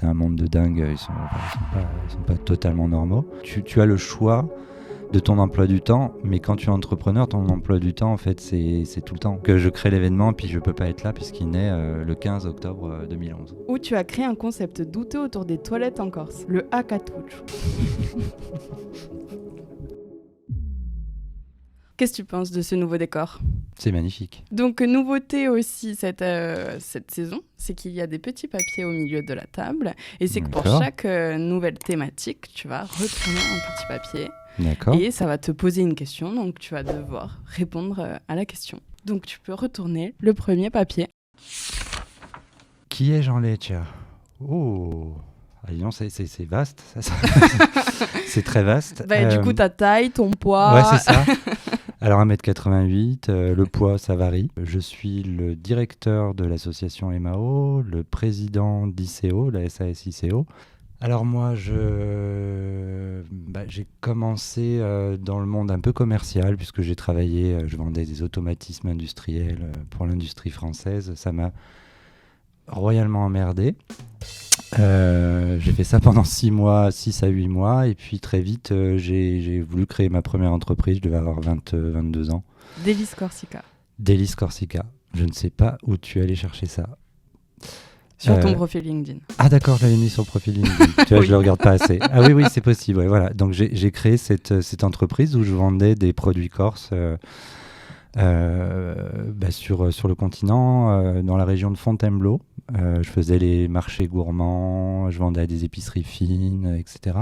c'est un monde de dingue, ils sont pas totalement normaux. Tu as le choix de ton emploi du temps, mais quand tu es entrepreneur, ton emploi du temps, en fait, c'est tout le temps. Que je crée l'événement, puis je peux pas être là puisqu'il naît le 15 octobre 2011. Où tu as créé un concept douteux autour des toilettes en Corse, le Hakatouch. Qu'est-ce que tu penses de ce nouveau décor ? C'est magnifique. Donc, nouveauté aussi cette saison, c'est qu'il y a des petits papiers au milieu de la table. Et c'est que pour chaque nouvelle thématique, tu vas retourner un petit papier. D'accord. Et ça va te poser une question, donc tu vas devoir répondre à la question. Donc, tu peux retourner le premier papier. Qui est Jean Leccia ? Oh, disons, c'est vaste. C'est très vaste. Du coup, ta taille, ton poids... Ouais, c'est ça. Alors 1m88, le poids ça varie. Je suis le directeur de l'association EMAO, le président d'ICO, la SAS-ICO. Alors moi j'ai commencé dans le monde un peu commercial puisque j'ai travaillé, je vendais des automatismes industriels pour l'industrie française. Ça m'a royalement emmerdé. J'ai fait ça pendant 6 à 8 mois et puis très vite j'ai voulu créer ma première entreprise. Je devais avoir 22 ans. Délice Corsica. Délice Corsica. Je ne sais pas où tu es allé chercher ça. Sur ton profil LinkedIn. Ah d'accord, je l'avais mis sur le profil LinkedIn. Tu vois, oui. Je le regarde pas assez. Ah oui, c'est possible. Ouais, voilà. Donc j'ai créé cette entreprise où je vendais des produits corses sur le continent, dans la région de Fontainebleau. Je faisais les marchés gourmands, je vendais à des épiceries fines, etc.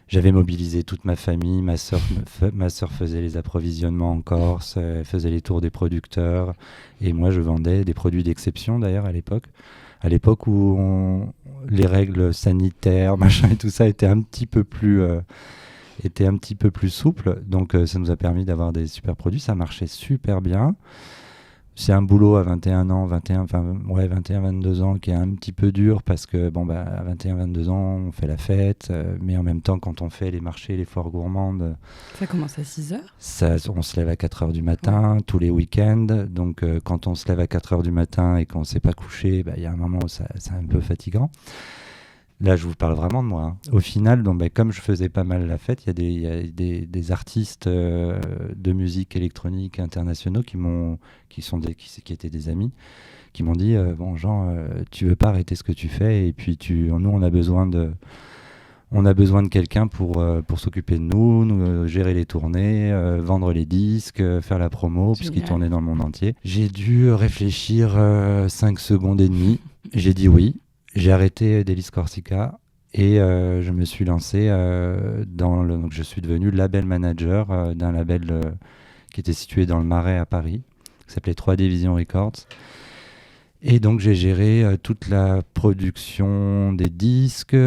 J'avais mobilisé toute ma famille, ma sœur faisait les approvisionnements en Corse, elle faisait les tours des producteurs, et moi je vendais des produits d'exception d'ailleurs à l'époque où les règles sanitaires, machin et tout ça étaient un petit peu plus souples, donc ça nous a permis d'avoir des super produits, ça marchait super bien. C'est un boulot à 21 ans, 22 ans qui est un petit peu dur parce que à 21, 22 ans, on fait la fête, mais en même temps, quand on fait les marchés, les foires gourmandes... Ça commence à 6h ? On se lève à 4h du matin, tous les week-ends. Donc, quand on se lève à 4h du matin et qu'on ne s'est pas couché, y a un moment où c'est un peu fatigant. Là, je vous parle vraiment de moi. Hein. Au final, comme je faisais pas mal la fête, il y a des artistes de musique électronique internationaux qui étaient des amis, qui m'ont dit Jean, tu veux pas arrêter ce que tu fais, et puis nous, on a besoin de quelqu'un pour s'occuper de nous, gérer les tournées, vendre les disques, faire la promo, puisqu'ils tournaient dans le monde entier. J'ai dû réfléchir 5 secondes et demie. J'ai dit oui. J'ai arrêté Délice Corsica et je me suis lancé donc je suis devenu label manager d'un label qui était situé dans le Marais à Paris, qui s'appelait 3D Vision Records. Et donc j'ai géré toute la production des disques,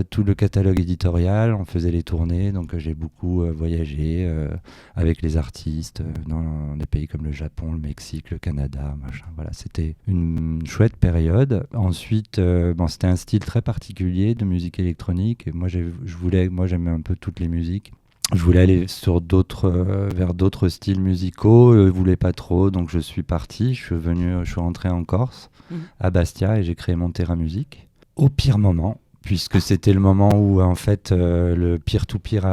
tout le catalogue éditorial, on faisait les tournées, donc j'ai beaucoup voyagé avec les artistes dans des pays comme le Japon, le Mexique, le Canada, machin. Voilà, c'était une chouette période. Ensuite, c'était un style très particulier de musique électronique. Et moi j'aimais un peu toutes les musiques. Je voulais aller vers d'autres styles musicaux, je voulais pas trop, donc je suis parti, je suis rentré en Corse, à Bastia, et j'ai créé mon Terra Musique. Au pire moment, puisque c'était le moment où en fait le peer-to-peer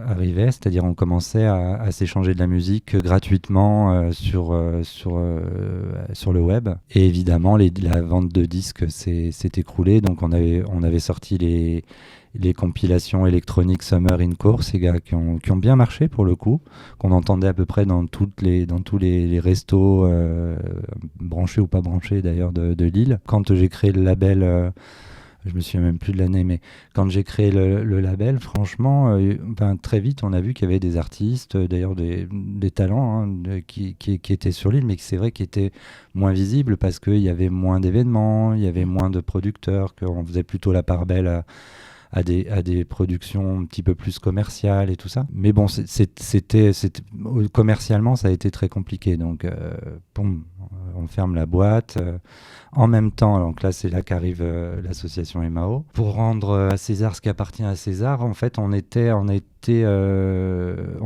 arrivait, c'est-à-dire on commençait à s'échanger de la musique gratuitement sur le web. Et évidemment, la vente de disques s'est écroulée, donc on avait sorti les compilations électroniques Summer in Corse, qui ont bien marché pour le coup, qu'on entendait à peu près dans tous les restos branchés ou pas branchés d'ailleurs de Lille. Quand j'ai créé le label, je me souviens même plus de l'année, mais quand j'ai créé le label, franchement, très vite on a vu qu'il y avait des artistes, d'ailleurs des talents qui étaient sur l'île, mais c'est vrai qu'ils étaient moins visibles parce qu'il y avait moins d'événements, il y avait moins de producteurs, qu'on faisait plutôt la part belle à des productions un petit peu plus commerciales et tout ça. Mais bon, c'était commercialement, ça a été très compliqué. Donc, on ferme la boîte. En même temps, donc là, c'est là qu'arrive l'association EMAO. Pour rendre à César ce qui appartient à César, en fait, on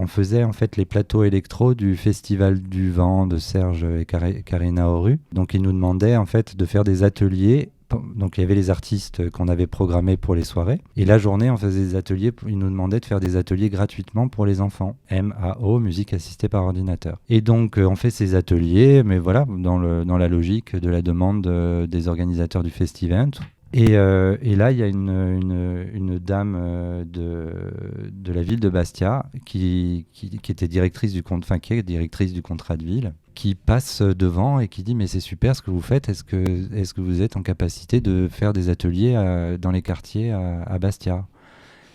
faisait en fait les plateaux électro du Festival du Vent de Serge et Karina Oru. Donc, ils nous demandaient en fait de faire des ateliers donc il y avait les artistes qu'on avait programmés pour les soirées. Et la journée, on faisait des ateliers. Ils nous demandaient de faire des ateliers gratuitement pour les enfants. MAO, musique assistée par ordinateur. Et donc, on fait ces ateliers, mais voilà, dans la logique de la demande des organisateurs du Festivent. Et là, il y a une dame de la ville de Bastia qui était directrice du qui est directrice du contrat de ville, qui passe devant et qui dit mais c'est super ce que vous faites, est-ce que vous êtes en capacité de faire des ateliers dans les quartiers à Bastia?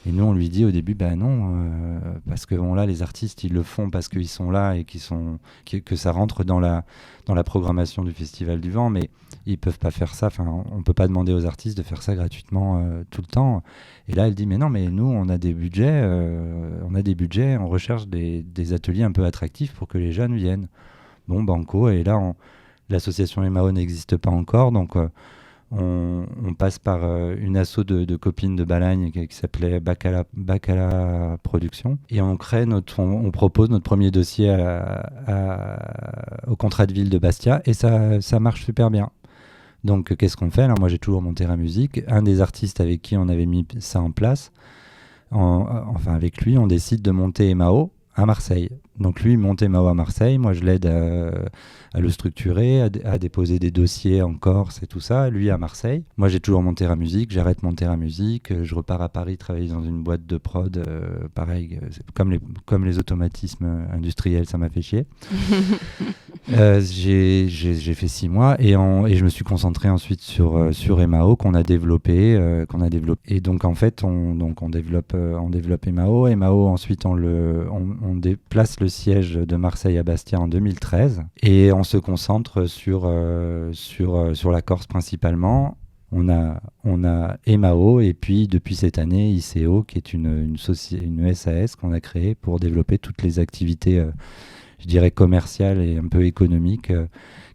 Et nous on lui dit au début non, parce que là les artistes ils le font parce qu'ils sont là et que ça rentre dans la programmation du Festival du Vent, mais ils peuvent pas faire ça, on peut pas demander aux artistes de faire ça gratuitement tout le temps. Et là elle dit mais non, mais nous on a des budgets, on recherche des ateliers un peu attractifs pour que les jeunes viennent. Bon, banco. Et là l'association MAO n'existe pas encore, donc on passe par une asso de copines de Balagne qui s'appelait Bacala Production, et on propose notre premier dossier au contrat de ville de Bastia, et ça marche super bien. Donc qu'est-ce qu'on fait? Alors moi j'ai toujours mon terrain musique. Un des artistes avec qui on avait mis ça en place, avec lui, on décide de monter MAO à Marseille. Donc lui, il monte MAO à Marseille, moi je l'aide à le structurer, à déposer des dossiers en Corse et tout ça, lui à Marseille. Moi j'ai toujours mon terrain musique, j'arrête mon terrain musique, je repars à Paris travailler dans une boîte de prod, pareil, comme les automatismes industriels, ça m'a fait chier. J'ai fait 6 mois et je me suis concentré ensuite sur MAO qu'on a développé. Et donc en fait on développe MAO. MAO ensuite on déplace le siège de Marseille à Bastia en 2013 et on se concentre sur la Corse principalement. On a MAO et puis depuis cette année ICO qui est une SAS qu'on a créée pour développer toutes les activités je dirais commerciales et un peu économiques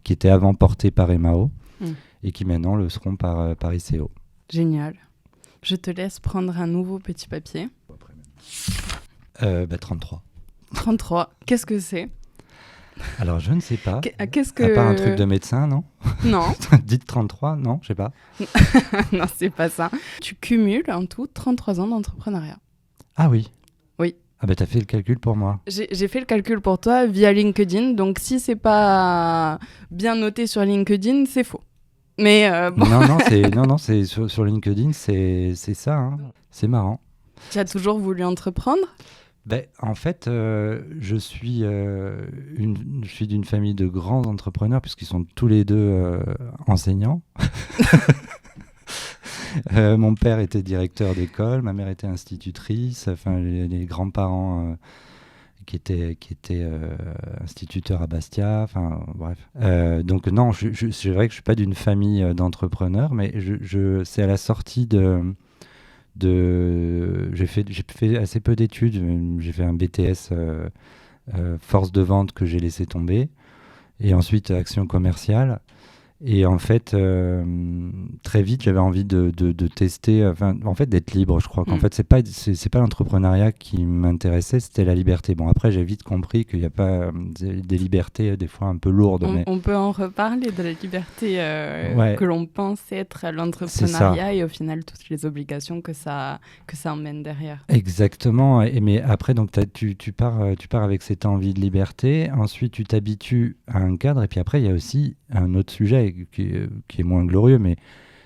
qui étaient avant portées par MAO et qui maintenant le seront par ICO. Génial. Je te laisse prendre un nouveau petit papier. 33. 33. Qu'est-ce que c'est? Alors, je ne sais pas. Qu'est-ce que... À part un truc de médecin, non? Non. Dites 33, non, je sais pas. Non, c'est pas ça. Tu cumules en tout 33 ans d'entrepreneuriat. Ah oui? Oui. Ah bah t'as fait le calcul pour moi. J'ai fait le calcul pour toi via LinkedIn, donc si c'est pas bien noté sur LinkedIn, c'est faux. Mais bon. Non, c'est sur LinkedIn, c'est ça, hein. C'est marrant. Tu as toujours voulu entreprendre? En fait, je suis d'une famille de grands entrepreneurs puisqu'ils sont tous les deux enseignants. Mon père était directeur d'école, ma mère était institutrice, enfin les grands-parents qui étaient instituteurs à Bastia, enfin bref. Donc non, c'est vrai que je suis pas d'une famille d'entrepreneurs, mais c'est à la sortie j'ai fait assez peu d'études. J'ai fait un BTS force de vente que j'ai laissé tomber, et ensuite action commerciale. Et en fait, très vite, j'avais envie de tester, en fait, d'être libre. Je crois qu'en fait, c'est pas l'entrepreneuriat qui m'intéressait, c'était la liberté. Bon, après, j'ai vite compris qu'il n'y a pas des libertés des fois un peu lourdes. On peut en reparler de la liberté que l'on pense être l'entrepreneuriat et au final toutes les obligations que ça emmène derrière. Exactement. Mais après, donc tu pars avec cette envie de liberté. Ensuite, tu t'habitues à un cadre. Et puis après, il y a aussi un autre sujet qui est moins glorieux, mais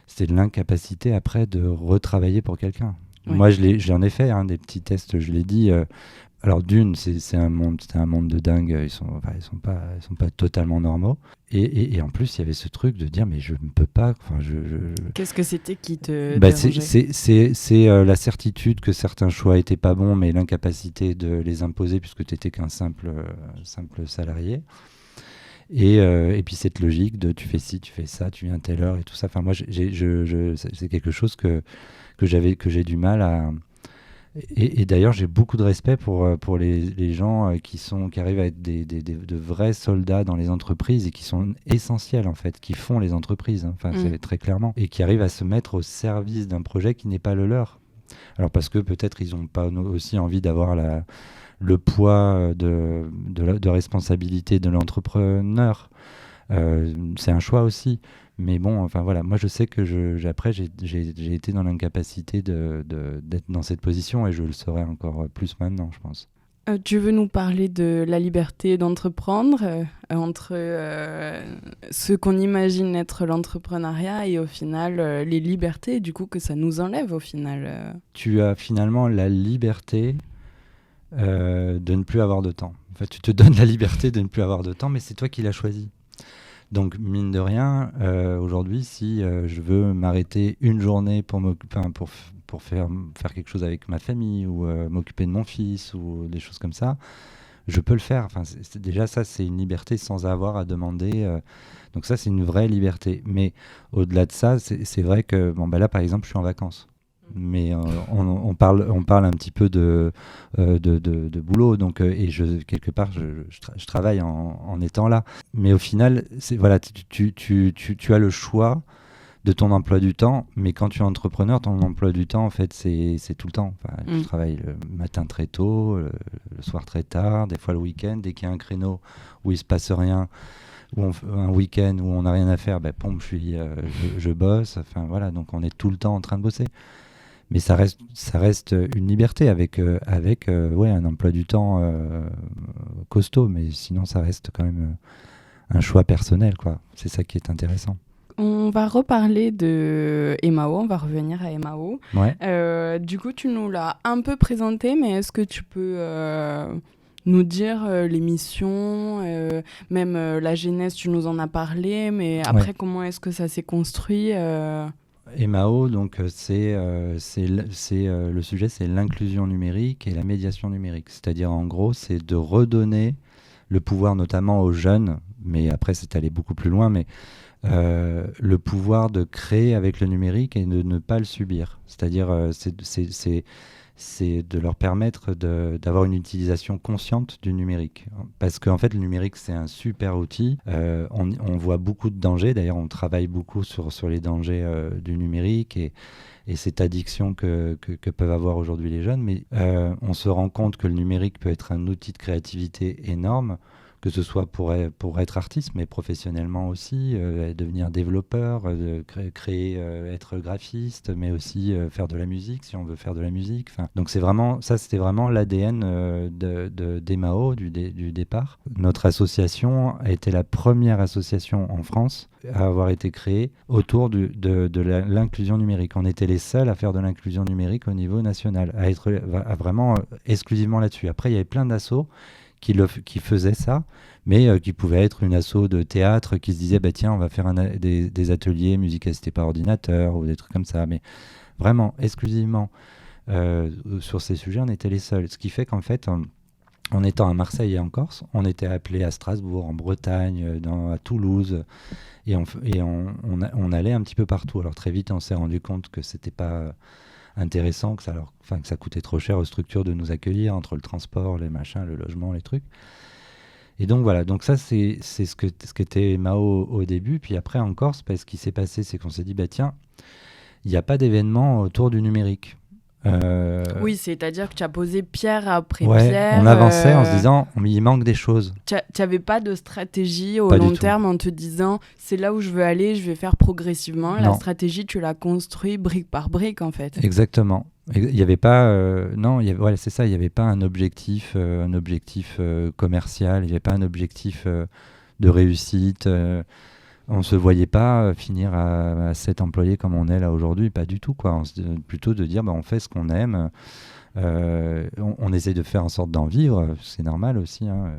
c'est l'incapacité après de retravailler pour quelqu'un. Oui. Moi, j'en ai fait des petits tests, je l'ai dit. Alors d'une, c'était un monde de dingue. Ils sont pas totalement normaux. Et en plus, il y avait ce truc de dire mais je ne peux pas. Qu'est-ce que c'était qui te dérangeait? C'est la certitude que certains choix étaient pas bons, mais l'incapacité de les imposer puisque tu étais qu'un simple salarié. Et puis cette logique de tu fais ci, tu fais ça, tu viens à telle heure et tout ça. Enfin moi, c'est quelque chose que j'ai du mal à. Et d'ailleurs, j'ai beaucoup de respect pour les gens qui arrivent à être de vrais soldats dans les entreprises et qui sont essentiels en fait, qui font les entreprises. Enfin, c'est très clairement, et qui arrivent à se mettre au service d'un projet qui n'est pas le leur. Alors parce que peut-être ils n'ont pas aussi envie d'avoir le poids de responsabilité de l'entrepreneur. C'est un choix aussi. Mais bon, enfin voilà, moi je sais que après j'ai été dans l'incapacité d'être dans cette position et je le serai encore plus maintenant, je pense. Tu veux nous parler de la liberté d'entreprendre entre ce qu'on imagine être l'entrepreneuriat et au final les libertés du coup que ça nous enlève au final Tu as finalement la liberté de ne plus avoir de temps. En fait, tu te donnes la liberté de ne plus avoir de temps, mais c'est toi qui l'as choisi. Donc, mine de rien, aujourd'hui, si je veux m'arrêter une journée pour faire quelque chose avec ma famille ou m'occuper de mon fils ou des choses comme ça, je peux le faire. Enfin, déjà, ça, c'est une liberté sans avoir à demander. Donc ça, c'est une vraie liberté. Mais au-delà de ça, c'est vrai que là, par exemple, je suis en vacances. Mais on parle un petit peu de boulot, donc et quelque part je travaille en étant là. Mais au final, voilà, tu as le choix de ton emploi du temps, mais quand tu es entrepreneur, ton emploi du temps en fait c'est tout le temps. Enfin, tu travailles le matin très tôt, le soir très tard, des fois le week-end. Dès qu'il y a un créneau où il se passe rien, ou un week-end où on n'a rien à faire, je bosse. Enfin voilà, donc on est tout le temps en train de bosser. Mais ça reste une liberté avec un emploi du temps costaud, mais sinon ça reste quand même un choix personnel, quoi. C'est ça qui est intéressant. On va reparler de Emao, on va revenir à Emao. Ouais. Du coup, tu nous l'as un peu présenté, mais est-ce que tu peux nous dire les missions, même la genèse, tu nous en as parlé, mais après, comment est-ce que ça s'est construit Emao, donc le sujet, c'est l'inclusion numérique et la médiation numérique. C'est-à-dire, en gros, c'est de redonner le pouvoir, notamment aux jeunes, mais après, c'est aller beaucoup plus loin, mais le pouvoir de créer avec le numérique et de ne pas le subir. C'est-à-dire, c'est de leur permettre d'avoir une utilisation consciente du numérique. Parce qu'en fait, le numérique, c'est un super outil. On voit beaucoup de dangers. D'ailleurs, on travaille beaucoup sur les dangers du numérique et cette addiction que peuvent avoir aujourd'hui les jeunes. Mais on se rend compte que le numérique peut être un outil de créativité énorme, que ce soit pour être artiste, mais professionnellement aussi, devenir développeur, créer, être graphiste, mais aussi faire de la musique, si on veut faire de la musique. Donc c'était vraiment l'ADN d'Emao du départ. Notre association a été la première association en France à avoir été créée autour de l'inclusion numérique. On était les seuls à faire de l'inclusion numérique au niveau national, à vraiment exclusivement là-dessus. Après, il y avait plein d'assos qui faisait ça, mais qui pouvait être une asso de théâtre qui se disait tiens, on va faire des ateliers musique assistée par ordinateur ou des trucs comme ça. Mais vraiment, exclusivement sur ces sujets, on était les seuls. Ce qui fait qu'en fait, en étant à Marseille et en Corse, on était appelés à Strasbourg, en Bretagne, à Toulouse, et on allait un petit peu partout. Alors très vite, on s'est rendu compte que c'était pas intéressant, que ça coûtait trop cher aux structures de nous accueillir, entre le transport, les machins, le logement, les trucs. Et donc voilà, donc ça c'est ce qu'était Emao au début. Puis après en Corse, ce qui s'est passé, c'est qu'on s'est dit, tiens, il n'y a pas d'événement autour du numérique. Oui, c'est-à-dire que tu as posé pierre après ouais, pierre. On avançait en se disant, il manque des choses. Tu n'avais pas de stratégie au long terme en te disant, c'est là où je veux aller, je vais faire progressivement. Non. La stratégie, tu l'as construite brique par brique, en fait. Exactement. Il n'y avait pas, c'est ça, il n'y avait pas un objectif commercial, il n'y avait pas un objectif de réussite. On ne se voyait pas finir à 7 employés comme on est là aujourd'hui, pas du tout, quoi. Plutôt de dire, on fait ce qu'on aime, on essaie de faire en sorte d'en vivre, c'est normal aussi, hein.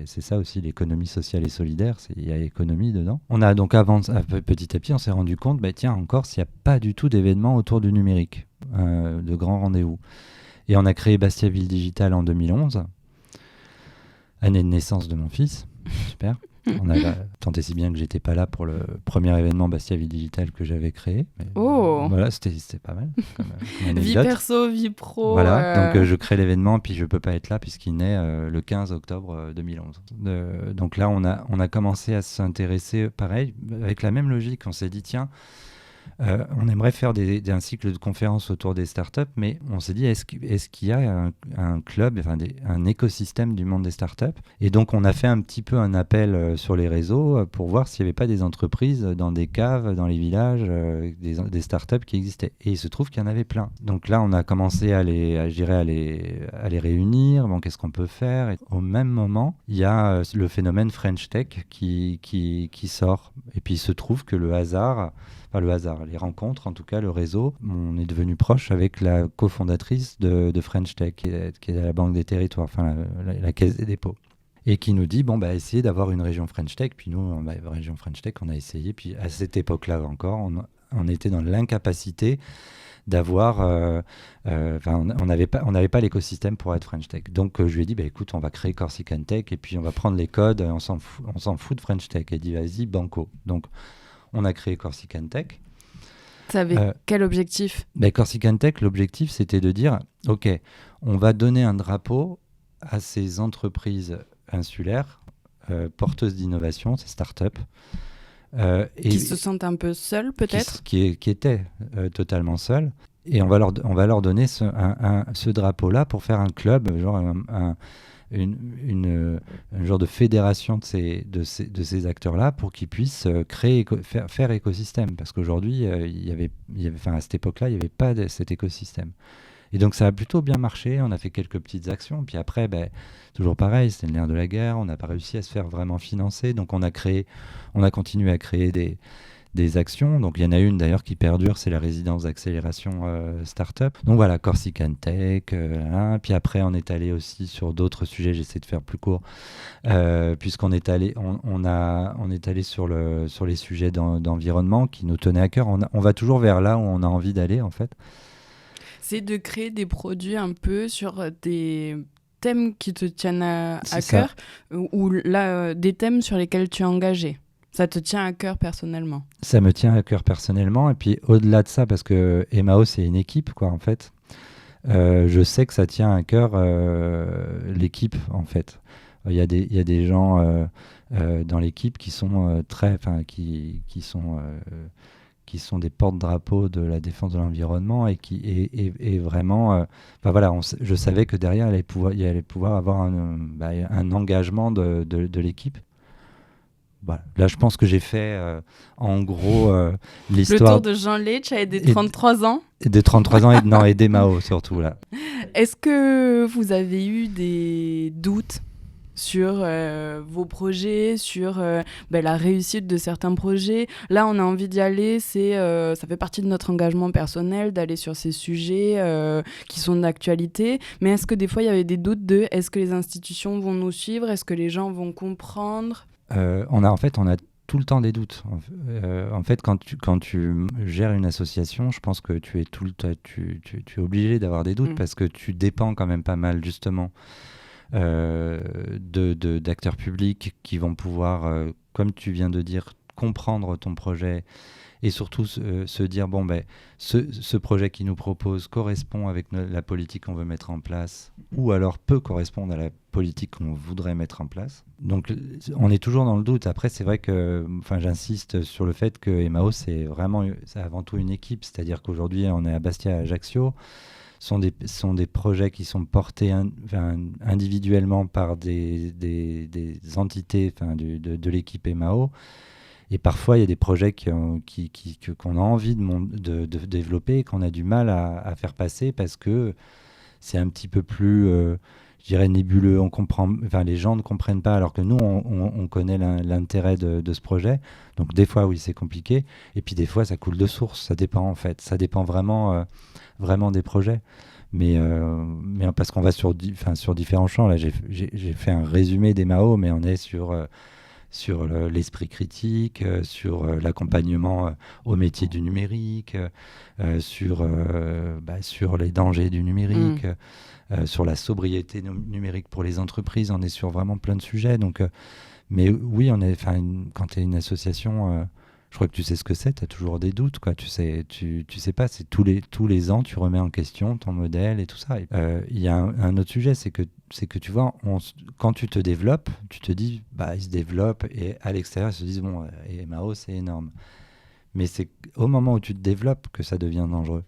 C'est ça aussi, l'économie sociale et solidaire, il y a économie dedans. On a donc avancé petit à petit, on s'est rendu compte, tiens, en Corse, il n'y a pas du tout d'événements autour du numérique, de grands rendez-vous. Et on a créé Bastia Ville Digital en 2011, année de naissance de mon fils, super. On a tenté si bien que j'étais pas là pour le premier événement Bastia Ville Digital que j'avais créé. Mais voilà, c'était pas mal. Comme vie perso, vie pro. Voilà, donc je crée l'événement, puis je peux pas être là puisqu'il naît le 15 octobre 2011. Donc là, on a commencé à s'intéresser, pareil, avec la même logique. On s'est dit, tiens, On aimerait faire un cycle de conférences autour des startups, mais on s'est dit, est-ce qu'il y a un club, enfin un écosystème du monde des startups? Et donc, on a fait un petit peu un appel sur les réseaux pour voir s'il n'y avait pas des entreprises dans des caves, dans les villages, des startups qui existaient. Et il se trouve qu'il y en avait plein. Donc là, on a commencé à les réunir. Bon, qu'est-ce qu'on peut faire? Et au même moment, il y a le phénomène French Tech qui sort. Et puis, il se trouve que les rencontres, en tout cas le réseau, on est devenu proche avec la cofondatrice de French Tech, qui est à la Banque des Territoires, enfin la Caisse des dépôts, et qui nous dit, essayez d'avoir une région French Tech. Puis nous, région French Tech, on a essayé, puis à cette époque-là encore, on était dans l'incapacité d'avoir... on n'avait pas l'écosystème pour être French Tech. Donc je lui ai dit, écoute, on va créer Corsican Tech, et puis on va prendre les codes, on s'en fout de French Tech. Elle dit, vas-y, banco. Donc on a créé Corsican Tech. Ça avait quel objectif? Corsican Tech, l'objectif, c'était de dire, OK, on va donner un drapeau à ces entreprises insulaires, porteuses d'innovation, ces startups. Qui se sentent un peu seules, peut-être? Qui étaient totalement seules. Et on va leur donner ce drapeau-là pour faire un club, genre un genre de fédération de ces acteurs-là pour qu'ils puissent faire écosystème. Parce qu'aujourd'hui, à cette époque-là, il n'y avait pas cet écosystème. Et donc ça a plutôt bien marché, on a fait quelques petites actions, puis après, toujours pareil, c'était le nerf de la guerre, on n'a pas réussi à se faire vraiment financer, donc on a continué à créer des actions. Donc il y en a une d'ailleurs qui perdure, c'est la résidence d'accélération startup. Donc voilà, Corsican Tech, puis après on est allé aussi sur d'autres sujets, j'essaie de faire plus court, puisqu'on est allé, on est allé sur les sujets d'environnement qui nous tenaient à cœur. On va toujours vers là où on a envie d'aller en fait. C'est de créer des produits un peu sur des thèmes qui te tiennent à cœur, ou là, des thèmes sur lesquels tu es engagé. Ça te tient à cœur personnellement? Ça me tient à cœur personnellement, et puis au-delà de ça, parce que Emao, c'est une équipe, quoi, en fait. Je sais que ça tient à cœur l'équipe, en fait. Il y a des gens dans l'équipe qui sont qui sont des porte-drapeaux de la défense de l'environnement et vraiment, je savais que derrière, il allait pouvoir avoir un engagement de l'équipe. Voilà. Là, je pense que j'ai fait, en gros, l'histoire... Le tour de Jean Leitch et des 33 ans. Des 33 ans et d'Emao, surtout, là. Est-ce que vous avez eu des doutes sur vos projets, sur la réussite de certains projets? Là, on a envie d'y aller, ça fait partie de notre engagement personnel d'aller sur ces sujets qui sont d'actualité. Mais est-ce que des fois, il y avait des doutes est-ce que les institutions vont nous suivre? Est-ce que les gens vont comprendre? On a tout le temps des doutes. En fait, quand tu gères une association, je pense que tu es obligé d'avoir des doutes parce que tu dépends quand même pas mal, justement, d'acteurs publics qui vont pouvoir, comme tu viens de dire, comprendre ton projet et surtout se dire, ce projet qui nous propose correspond avec la politique qu'on veut mettre en place ou alors peut correspondre à la politique qu'on voudrait mettre en place. Donc on est toujours dans le doute. Après, c'est vrai que j'insiste sur le fait que Emao, c'est avant tout une équipe. C'est-à-dire qu'aujourd'hui, on est à Bastia, à Ajaccio. Sont des projets qui sont portés individuellement par des entités de l'équipe Emao. Et parfois, il y a des projets qu'on a envie de développer et qu'on a du mal à faire passer parce que c'est un petit peu plus, je dirais, nébuleux. Les gens ne comprennent pas alors que nous, on connaît l'intérêt de ce projet. Donc des fois, oui, c'est compliqué. Et puis des fois, ça coule de source. Ça dépend en fait. Ça dépend vraiment des projets. Mais parce qu'on va sur différents champs. Là, j'ai fait un résumé d'Emao, mais on est sur l'esprit critique, sur l'accompagnement au métier du numérique, sur les dangers du numérique, sur la sobriété numérique pour les entreprises. On est sur vraiment plein de sujets. Donc, mais oui, quand tu es une association, je crois que tu sais ce que c'est, tu as toujours des doutes, quoi. Tu sais pas, c'est tous les ans, tu remets en question ton modèle et tout ça. Il y a un autre sujet, c'est que tu vois, quand tu te développes, tu te dis, il se développe, et à l'extérieur, ils se disent, Emao, c'est énorme. Mais c'est au moment où tu te développes que ça devient dangereux.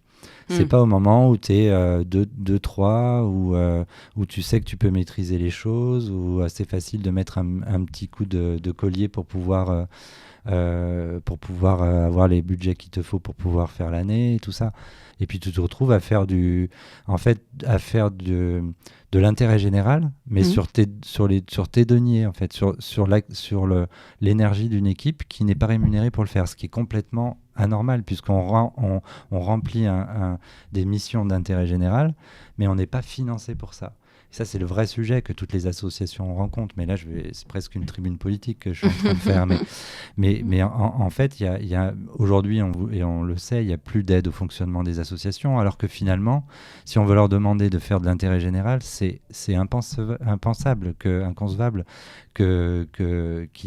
C'est pas au moment où tu es 2-3, où tu sais que tu peux maîtriser les choses, où c'est facile de mettre un petit coup de collier pour pouvoir avoir les budgets qu'il te faut pour pouvoir faire l'année et tout ça. Et puis tu te retrouves à faire de l'intérêt général, mais sur tes deniers, en fait, sur l'énergie d'une équipe qui n'est pas rémunérée pour le faire, ce qui est complètement anormal, puisqu'on on remplit des missions d'intérêt général, mais on n'est pas financé pour ça. Et ça, c'est le vrai sujet que toutes les associations rencontrent. Mais là, c'est presque une tribune politique que je suis en train de faire. Mais en fait, il y a aujourd'hui, et on le sait, il n'y a plus d'aide au fonctionnement des associations, alors que finalement, si on veut leur demander de faire de l'intérêt général, c'est inconcevable qu'il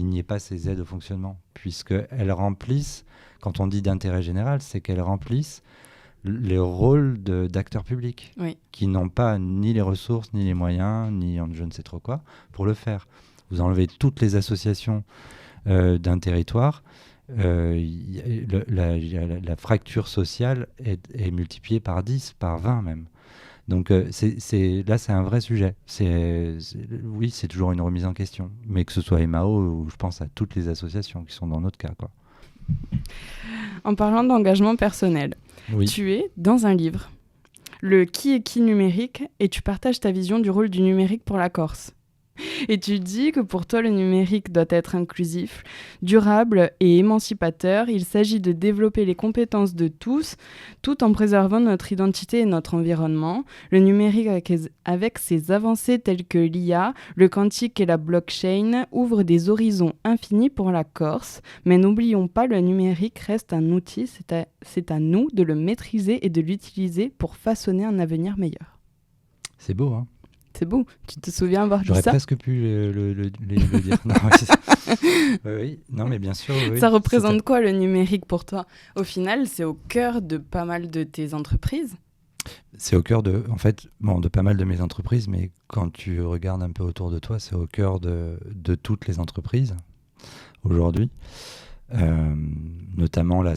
n'y ait pas ces aides au fonctionnement, puisqu'elles remplissent, quand on dit d'intérêt général, c'est qu'elles remplissent les rôles d'acteurs publics, qui n'ont pas ni les ressources, ni les moyens, ni je ne sais trop quoi, pour le faire. Vous enlevez toutes les associations d'un territoire, la fracture sociale est multipliée par 10, par 20 même. Donc là, c'est un vrai sujet. Oui, c'est toujours une remise en question. Mais que ce soit Emao ou je pense à toutes les associations qui sont dans notre cas, quoi. En parlant d'engagement personnel, tu es dans un livre, Le qui est qui numérique, et tu partages ta vision du rôle du numérique pour la Corse. Et tu dis que pour toi, le numérique doit être inclusif, durable et émancipateur. Il s'agit de développer les compétences de tous, tout en préservant notre identité et notre environnement. Le numérique, avec ses avancées telles que l'IA, le quantique et la blockchain, ouvre des horizons infinis pour la Corse. Mais n'oublions pas, le numérique reste un outil. C'est à nous de le maîtriser et de l'utiliser pour façonner un avenir meilleur. C'est beau, hein? C'est beau. Tu te souviens avoir dit ça? J'aurais presque pu le dire. Non, oui, non, mais bien sûr. Oui, ça représente quoi le numérique pour toi? Au final, c'est au cœur de pas mal de tes entreprises. C'est au cœur de pas mal de mes entreprises, mais quand tu regardes un peu autour de toi, c'est au cœur de toutes les entreprises aujourd'hui. Notamment la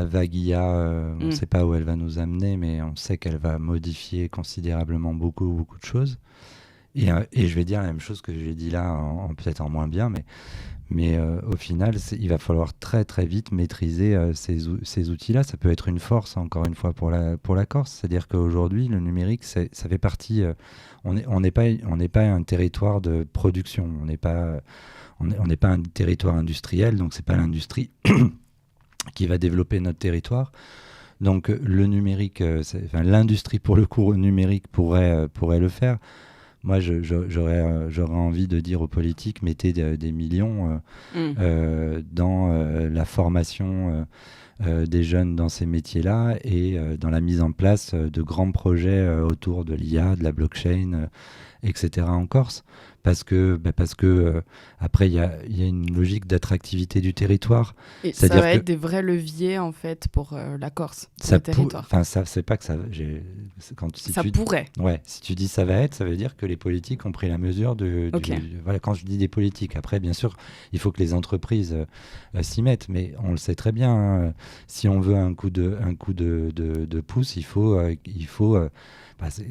vague IA, on ne sait pas où elle va nous amener, mais on sait qu'elle va modifier considérablement beaucoup de choses. Et je vais dire la même chose que j'ai dit là, peut-être en moins bien, mais au final, il va falloir très très vite maîtriser ces outils-là. Ça peut être une force, encore une fois, pour la Corse. C'est-à-dire qu'aujourd'hui, le numérique, ça fait partie... on n'est pas un territoire de production, on n'est pas un territoire industriel, donc c'est pas l'industrie qui va développer notre territoire. Donc le numérique, l'industrie pour le coup numérique pourrait le faire. Moi, j'aurais envie de dire aux politiques, mettez des millions dans la formation des jeunes dans ces métiers-là et dans la mise en place de grands projets autour de l'IA, de la blockchain, etc. en Corse. Parce que après, il y a une logique d'attractivité du territoire. Et ça va être des vrais leviers, en fait, pour la Corse, pour le territoire. Ça, c'est pas que ça... ça pourrait. Ouais, si tu dis ça va être, ça veut dire que les politiques ont pris la mesure voilà, quand je dis des politiques, après, bien sûr, il faut que les entreprises s'y mettent. Mais on le sait très bien, hein, si on veut un coup de pouce, il faut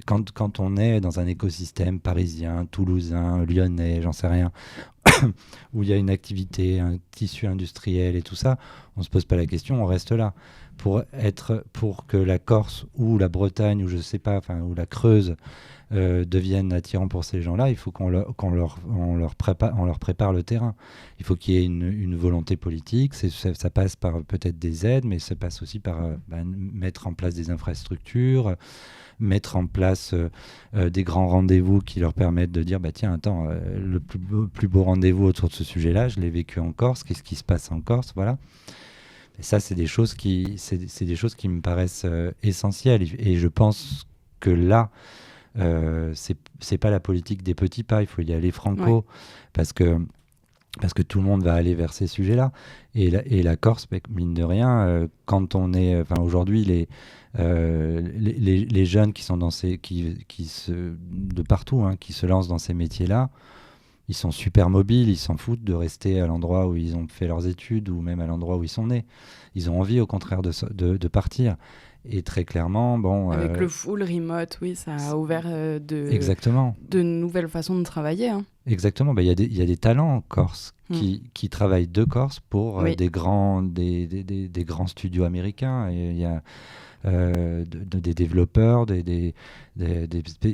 quand on est dans un écosystème parisien, toulousain, lyonnais, j'en sais rien, où il y a une activité, un tissu industriel et tout ça, on ne se pose pas la question, on reste là. Pour que la Corse ou la Bretagne ou je sais pas, ou la Creuse deviennent attirants pour ces gens-là, il faut qu'on leur prépare le terrain. Il faut qu'il y ait une volonté politique. Ça passe par peut-être des aides, mais ça passe aussi par mettre en place des infrastructures, mettre en place des grands rendez-vous qui leur permettent de dire tiens, attends, le plus beau rendez-vous autour de ce sujet-là, je l'ai vécu en Corse, qu'est-ce qui se passe en Corse, voilà. Et ça, c'est des choses qui me paraissent essentielles. Et je pense que là, c'est pas la politique des petits pas, il faut y aller franco, parce que tout le monde va aller vers ces sujets-là. Et la Corse, mine de rien, quand on est... aujourd'hui, les jeunes qui sont dans de partout, hein, qui se lancent dans ces métiers-là, Ils sont super mobiles, ils s'en foutent de rester à l'endroit où ils ont fait leurs études ou même à l'endroit où ils sont nés. Ils ont envie, au contraire, de partir. Et très clairement, bon... Avec le full remote, oui, ça a ouvert exactement. de nouvelles façons de travailler. Hein. Exactement. Il y a des talents en Corse qui travaillent de Corse pour des grands studios américains. Et il y a des développeurs, des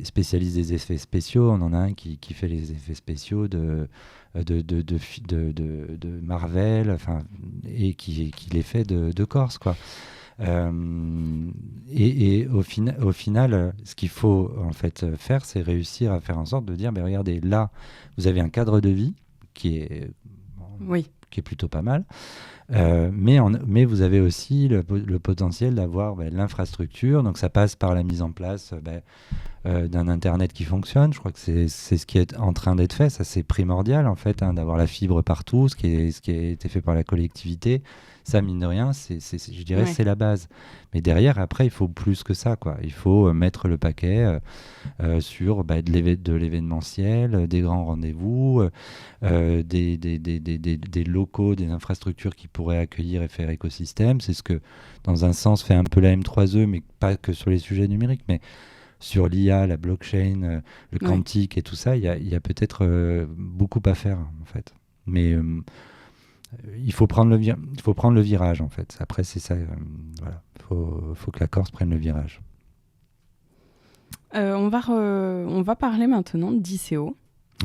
spécialistes des effets spéciaux. On en a un qui fait les effets spéciaux de Marvel, et qui les fait de Corse, quoi. Et au final, ce qu'il faut en fait faire, c'est réussir à faire en sorte de dire, regardez, là, vous avez un cadre de vie qui est plutôt pas mal. Mais vous avez aussi le potentiel d'avoir l'infrastructure. Donc ça passe par la mise en place d'un Internet qui fonctionne. Je crois que c'est ce qui est en train d'être fait. Ça, c'est primordial, en fait, d'avoir la fibre partout, ce qui a été fait par la collectivité. Ça, mine de rien, je dirais c'est la base. Mais derrière, après, il faut plus que ça, quoi. Il faut mettre le paquet sur de l'événementiel, des grands rendez-vous, des locaux, des infrastructures qui pourraient accueillir et faire écosystème. C'est ce que, dans un sens, fait un peu la M3E, mais pas que sur les sujets numériques, mais sur l'IA, la blockchain, le quantique et tout ça, il y a peut-être beaucoup à faire, en fait. Mais il faut prendre le virage, en fait. Après, c'est ça. Voilà. Faut que la Corse prenne le virage. On va parler maintenant d'ICO.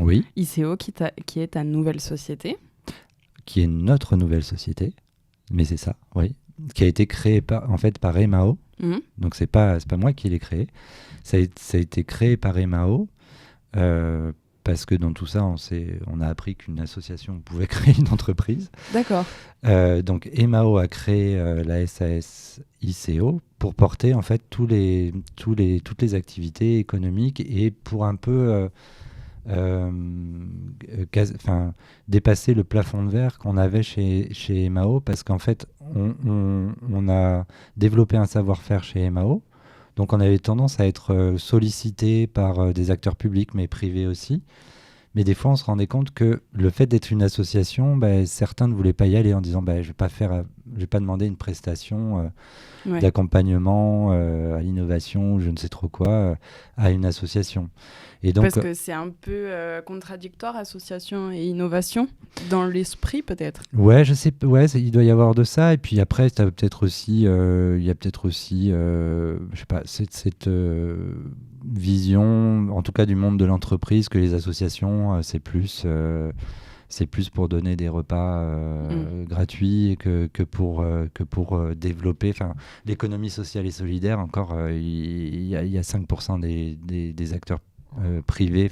Oui. ICO qui est ta nouvelle société. Qui est notre nouvelle société. Mais c'est ça, oui. Qui a été créée par Emao. Donc, c'est pas moi qui l'ai créé. Ça a été créé par Emao. Parce que dans tout ça, on a appris qu'une association pouvait créer une entreprise. D'accord. Donc Emao a créé la SAS ICO pour porter en fait toutes les activités économiques et pour un peu dépasser le plafond de verre qu'on avait chez Emao, parce qu'en fait on a développé un savoir-faire chez Emao. Donc on avait tendance à être sollicité par des acteurs publics, mais privés aussi. Mais des fois, on se rendait compte que le fait d'être une association, certains ne voulaient pas y aller en disant je vais pas demander une prestation d'accompagnement à l'innovation ou je ne sais trop quoi à une association. Et donc, parce que c'est un peu contradictoire, association et innovation, dans l'esprit peut-être. Ouais, je sais, il doit y avoir de ça. Et puis après, il y a peut-être aussi, je sais pas, cette vision, en tout cas du monde de l'entreprise, que les associations, c'est plus pour donner des repas gratuits que pour développer. L'économie sociale et solidaire, encore, il y a 5% des acteurs privés,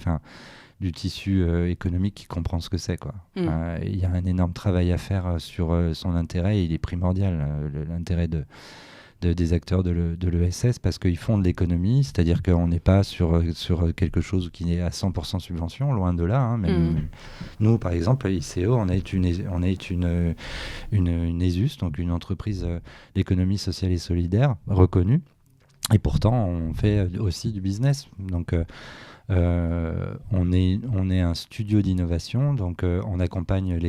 du tissu économique qui comprend ce que c'est, quoi. Il y a un énorme travail à faire sur son intérêt, et il est primordial, l'intérêt des acteurs de l'ESS, parce qu'ils font de l'économie, c'est-à-dire qu'on n'est pas sur quelque chose qui est à 100% subvention, loin de là. Nous, par exemple, ICO, on est une ESUS, donc une entreprise d'économie sociale et solidaire reconnue, et pourtant on fait aussi du business. Donc on est un studio d'innovation, donc on accompagne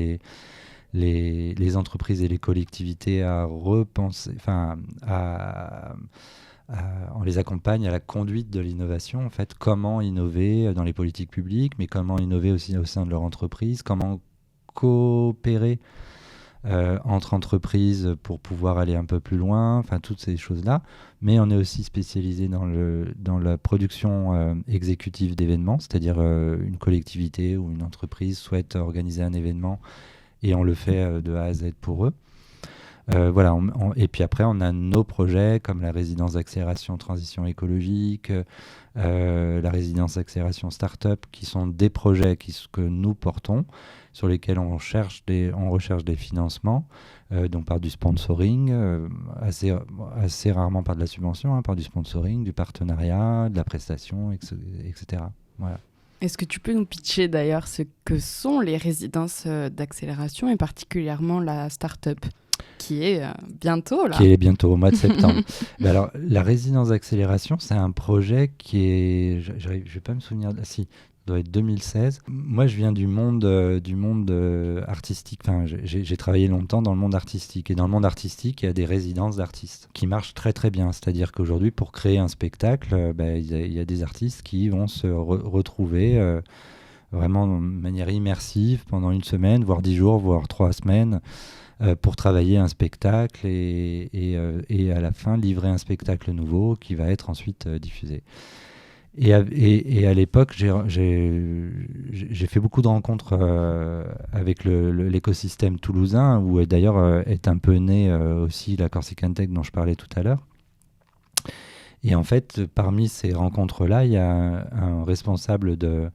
les entreprises et les collectivités à repenser, on les accompagne à la conduite de l'innovation, en fait, comment innover dans les politiques publiques, mais comment innover aussi au sein de leur entreprise, comment coopérer entre entreprises pour pouvoir aller un peu plus loin, toutes ces choses-là. Mais on est aussi spécialisé dans la production exécutive d'événements, c'est-à-dire une collectivité ou une entreprise souhaite organiser un événement et on le fait de A à Z pour eux. Et puis après, on a nos projets comme la résidence d'accélération transition écologique, la résidence d'accélération start-up, qui sont des projets que nous portons, sur lesquels on recherche des financements, donc par du sponsoring, assez rarement par de la subvention, par du sponsoring, du partenariat, de la prestation, etc. Voilà. Est-ce que tu peux nous pitcher d'ailleurs ce que sont les résidences d'accélération et particulièrement la start-up qui est bientôt là. Qui est bientôt au mois de septembre. Alors, la résidence d'accélération, c'est un projet qui est... Je vais pas me souvenir... Si, doit être 2016. Moi, je viens du monde artistique. Enfin, j'ai travaillé longtemps dans le monde artistique. Et dans le monde artistique, il y a des résidences d'artistes qui marchent très très bien. C'est-à-dire qu'aujourd'hui, pour créer un spectacle, il y a des artistes qui vont se retrouver vraiment de manière immersive pendant 1 semaine, voire 10 jours, voire 3 semaines, pour travailler un spectacle et à la fin livrer un spectacle nouveau qui va être ensuite diffusé. Et à l'époque, j'ai fait beaucoup de rencontres avec l'écosystème toulousain, où d'ailleurs est un peu né aussi la Corsican Tech dont je parlais tout à l'heure. Et en fait, parmi ces rencontres-là, il y a un responsable d'un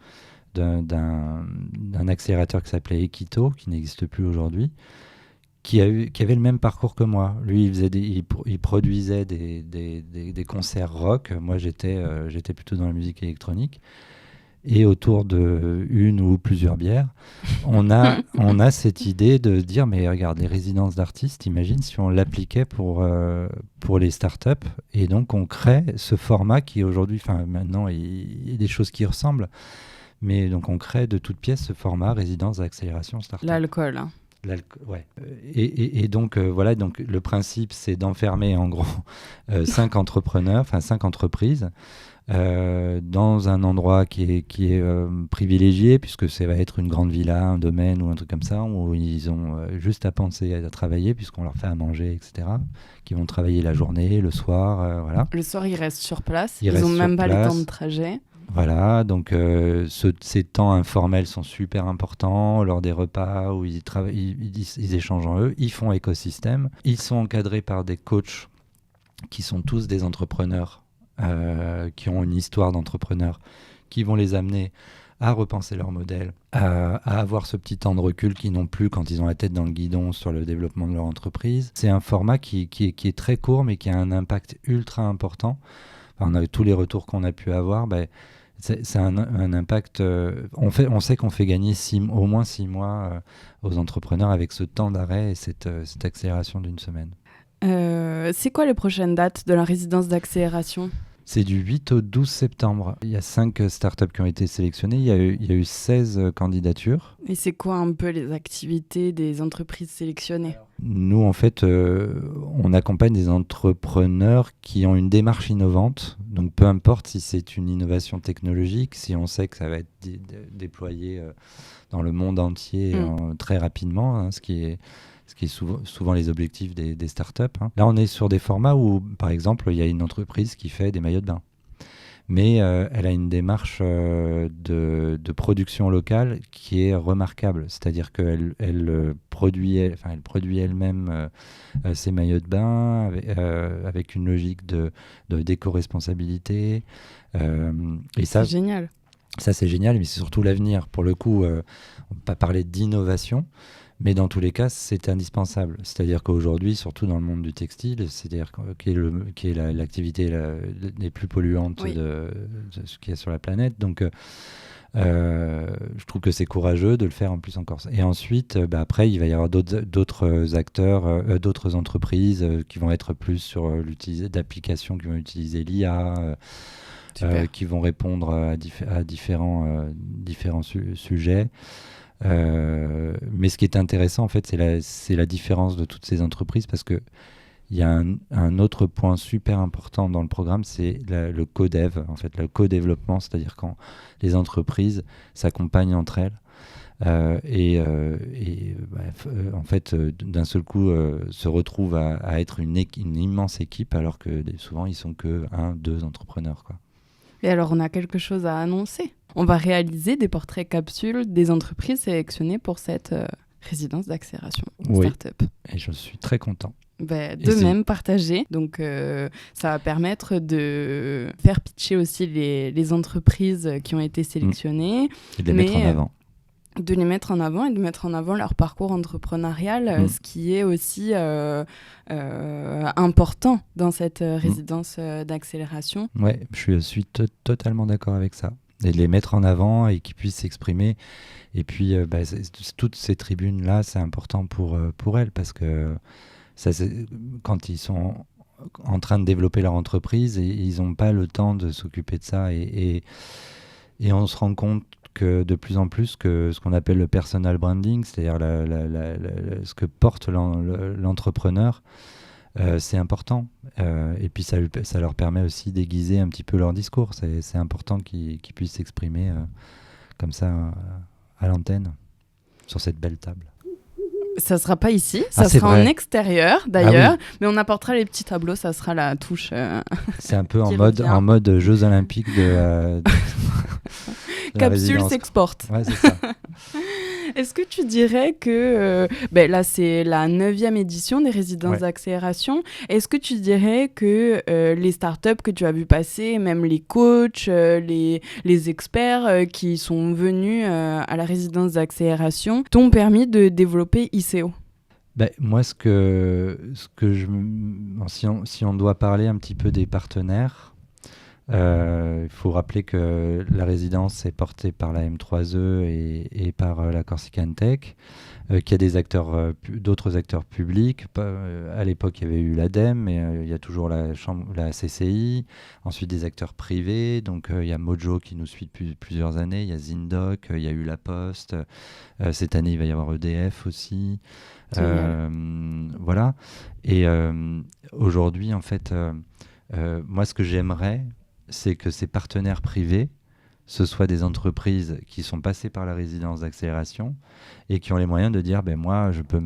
accélérateur qui s'appelait Equito, qui n'existe plus aujourd'hui, qui avait le même parcours que moi. Lui, il produisait des concerts rock. Moi, j'étais plutôt dans la musique électronique. Et autour de une ou plusieurs bières, on a cette idée de dire, mais regarde, les résidences d'artistes, imagine si on l'appliquait pour les startups. Et donc, on crée ce format qui aujourd'hui, maintenant, il y a des choses qui ressemblent. Mais donc, on crée de toutes pièces ce format résidence d'accélération startup. L'alcool, hein. Ouais. Et donc, voilà, donc le principe, c'est d'enfermer en gros 5 entrepreneurs, 5 entreprises, dans un endroit qui est privilégié, puisque ça va être une grande villa, un domaine ou un truc comme ça, où ils ont juste à penser à travailler, puisqu'on leur fait à manger, etc., qui vont travailler la journée, le soir, voilà. Le soir, ils restent sur place, ils n'ont même pas le temps de trajet. Voilà, donc ces temps informels sont super importants lors des repas où ils échangent en eux, ils font écosystème. Ils sont encadrés par des coachs qui sont tous des entrepreneurs, qui ont une histoire d'entrepreneurs, qui vont les amener à repenser leur modèle, à avoir ce petit temps de recul qu'ils n'ont plus quand ils ont la tête dans le guidon sur le développement de leur entreprise. C'est un format qui est très court, mais qui a un impact ultra important. On a tous les retours qu'on a pu avoir, c'est un impact. On sait qu'on fait gagner au moins 6 mois aux entrepreneurs avec ce temps d'arrêt et cette accélération d'1 semaine. C'est quoi les prochaines dates de la résidence d'accélération ? C'est du 8 au 12 septembre. Il y a 5 startups qui ont été sélectionnées. Il y a eu 16 candidatures. Et c'est quoi un peu les activités des entreprises sélectionnées ? Nous, en fait, on accompagne des entrepreneurs qui ont une démarche innovante. Donc, peu importe si c'est une innovation technologique, si on sait que ça va être déployé dans le monde entier très rapidement, hein, ce qui est souvent les objectifs des startups. Hein. Là, on est sur des formats où, par exemple, il y a une entreprise qui fait des maillots de bain. Mais elle a une démarche de production locale qui est remarquable. C'est-à-dire qu'elle produit elle-même ses maillots de bain avec une logique d'éco-responsabilité. Et ça, c'est génial. Ça, c'est génial, mais c'est surtout l'avenir. Pour le coup, on ne peut pas parler d'innovation, mais dans tous les cas, c'est indispensable. C'est-à-dire qu'aujourd'hui, surtout dans le monde du textile, c'est-à-dire qui est l'activité les plus polluantes de ce qu'il y a sur la planète. Donc, je trouve que c'est courageux de le faire en plus encore. Et ensuite, après, il va y avoir d'autres acteurs, d'autres entreprises qui vont être plus sur d'applications qui vont utiliser l'IA, qui vont répondre à différents sujets. Mais ce qui est intéressant, en fait, c'est la différence de toutes ces entreprises, parce que il y a un autre point super important dans le programme, c'est le co-dev, en fait, le co-développement, c'est-à-dire quand les entreprises s'accompagnent entre elles en fait, d'un seul coup, se retrouvent à être une immense équipe, alors que souvent, ils sont que 1-2 entrepreneurs, quoi. Et alors, on a quelque chose à annoncer. On va réaliser des portraits capsules des entreprises sélectionnées pour cette résidence d'accélération startup. Et je suis très content. Même partagé. Donc, ça va permettre de faire pitcher aussi les entreprises qui ont été sélectionnées. Et de les mettre en avant. De les mettre en avant et de mettre en avant leur parcours entrepreneurial, ce qui est aussi important dans cette résidence d'accélération. Ouais, je suis totalement d'accord avec ça. Et de les mettre en avant et qu'ils puissent s'exprimer. Et puis, toutes ces tribunes-là, c'est important pour elles, parce que quand ils sont en train de développer leur entreprise, ils n'ont pas le temps de s'occuper de ça. Et on se rend compte que de plus en plus que ce qu'on appelle le personal branding, c'est-à-dire ce que porte l'entrepreneur, c'est important. Et puis ça leur permet aussi d'aiguiser un petit peu leur discours. C'est important qu'ils puissent s'exprimer comme ça à l'antenne, sur cette belle table. Ça sera pas ici, ça sera en extérieur d'ailleurs, mais on apportera les petits tableaux, ça sera la touche. C'est un peu en mode Jeux Olympiques de Capsule s'exporte. Ouais, c'est ça. Est-ce que tu dirais que là c'est la 9e édition des résidences d'accélération. Est-ce que tu dirais que les startups que tu as vu passer, même les coachs, les experts qui sont venus à la résidence d'accélération t'ont permis de développer ICO? Moi, si on doit parler un petit peu des partenaires, il faut rappeler que la résidence est portée par la M3E et par la Corsican Tech, qu'il y a d'autres acteurs publics. À l'époque, il y avait eu l'ADEME, mais il y a toujours la CCI, ensuite des acteurs privés. Donc, il y a Mojo qui nous suit depuis plusieurs années, il y a Zindoc, il y a eu La Poste. Cette année, il va y avoir EDF aussi. Voilà. Et aujourd'hui, en fait, moi, ce que j'aimerais, c'est que ces partenaires privés, ce soient des entreprises qui sont passées par la résidence d'accélération et qui ont les moyens de dire moi, je peux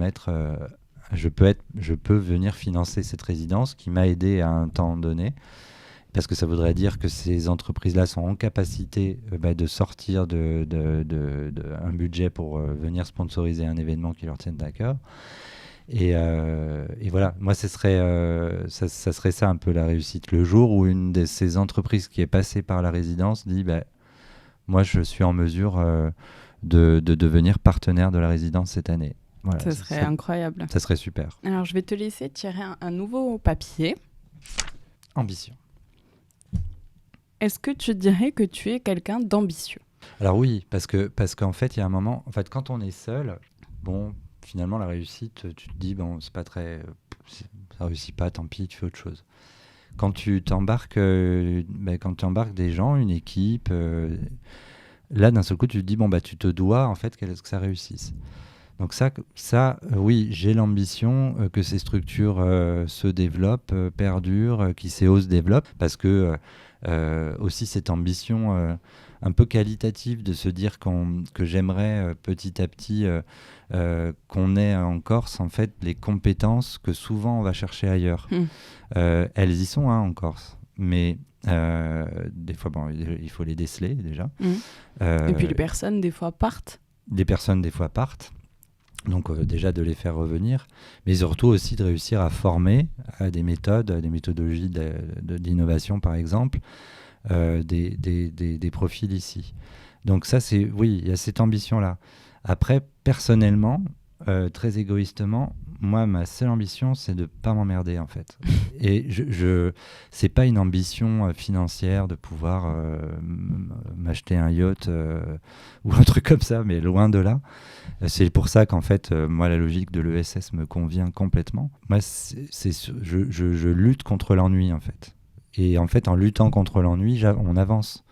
venir financer cette résidence qui m'a aidé à un temps donné. Parce que ça voudrait dire que ces entreprises-là sont en capacité de sortir un budget pour venir sponsoriser un événement qui leur tienne à cœur. Et voilà, moi, ça serait ça un peu la réussite. Le jour où une de ces entreprises qui est passée par la résidence dit moi, je suis en mesure de devenir partenaire de la résidence cette année. Voilà, ça serait incroyable. Ça serait super. Alors, je vais te laisser tirer un nouveau papier. Ambition. Est-ce que tu dirais que tu es quelqu'un d'ambitieux? Alors oui, parce qu'en fait, il y a un moment, quand on est seul, finalement, la réussite, tu te dis, c'est pas très... ça réussit pas, tant pis, tu fais autre chose. Quand tu t'embarques des gens, une équipe, là, d'un seul coup, tu te dis, tu te dois, en fait, que ça réussisse. Donc oui, j'ai l'ambition que ces structures se développent, perdurent, qu'ICO se développe, parce que aussi cette ambition un peu qualitative de se dire que j'aimerais petit à petit qu'on ait en Corse en fait les compétences que souvent on va chercher ailleurs. Elles y sont en Corse, mais des fois il faut les déceler déjà. Et puis les personnes des fois partent. Donc déjà de les faire revenir, mais surtout aussi de réussir à former à des méthodologies d'innovation par exemple, des profils ici. Donc ça, oui, il y a cette ambition-là. Après, personnellement, très égoïstement, moi, ma seule ambition, c'est de ne pas m'emmerder, en fait. Et c'est pas une ambition financière de pouvoir m'acheter un yacht ou un truc comme ça, mais loin de là. C'est pour ça qu'en fait, moi, la logique de l'ESS me convient complètement. Moi, je lutte contre l'ennui, en fait. Et en fait, en luttant contre l'ennui, on avance.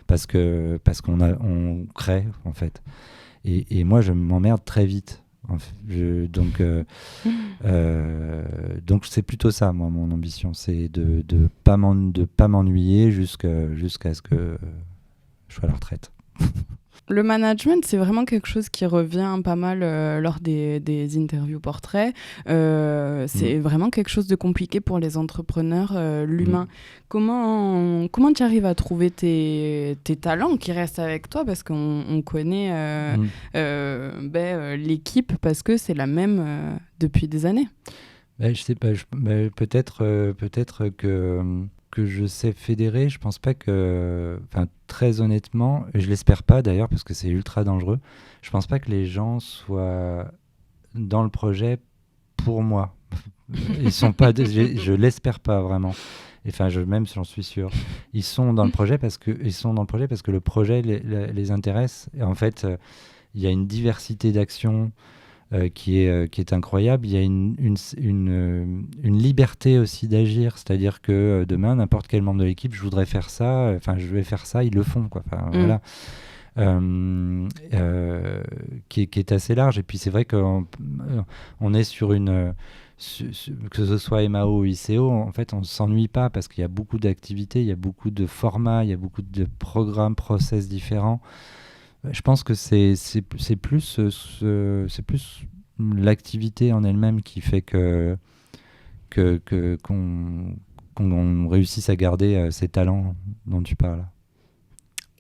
Parce qu'on crée, en fait. Et moi, je m'emmerde très vite. Donc c'est plutôt ça, moi, mon ambition. C'est de pas m'ennuyer jusqu'à ce que je sois à la retraite. Le management, c'est vraiment quelque chose qui revient pas mal lors des interviews portraits. C'est vraiment quelque chose de compliqué pour les entrepreneurs, l'humain. Comment tu arrives à trouver tes talents qui restent avec toi? Parce qu'on connaît l'équipe parce que c'est la même depuis des années. Je sais pas, peut-être que je sais fédérer. Je pense pas que... très honnêtement, je l'espère pas d'ailleurs parce que c'est ultra dangereux. Je pense pas que les gens soient dans le projet pour moi. Ils sont pas... je l'espère pas vraiment. Même j'en suis sûr. Ils sont dans le projet parce que le projet les intéresse. Et en fait, il y a une diversité d'actions qui est incroyable. Il y a une liberté aussi d'agir, c'est-à-dire que demain, n'importe quel membre de l'équipe, je voudrais faire ça, je vais faire ça, ils le font, quoi. Voilà. qui est assez large. Et puis c'est vrai qu'on on est sur une... que ce soit MAO ou ICO, en fait, on ne s'ennuie pas parce qu'il y a beaucoup d'activités, il y a beaucoup de formats, il y a beaucoup de programmes, process différents. Je pense que c'est plus, c'est plus l'activité en elle-même qui fait qu'on réussisse à garder ces talents dont tu parles.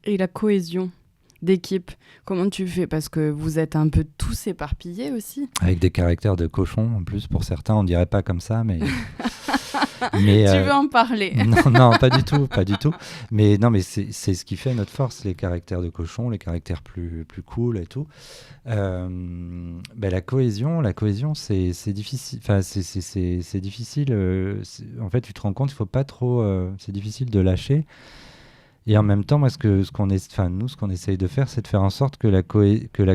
Et la cohésion d'équipe, comment tu fais? Parce que vous êtes un peu tous éparpillés aussi. Avec des caractères de cochon en plus, pour certains, on dirait pas comme ça, mais... Tu veux en parler? Non, pas du tout, pas du tout. Mais non, mais c'est ce qui fait notre force, les caractères de cochon, les caractères plus cool et tout. La cohésion, c'est difficile. Enfin, c'est difficile. En fait, tu te rends compte, il faut pas trop. C'est difficile de lâcher. Et en même temps, moi, ce qu'on essaye de faire, c'est de faire en sorte que la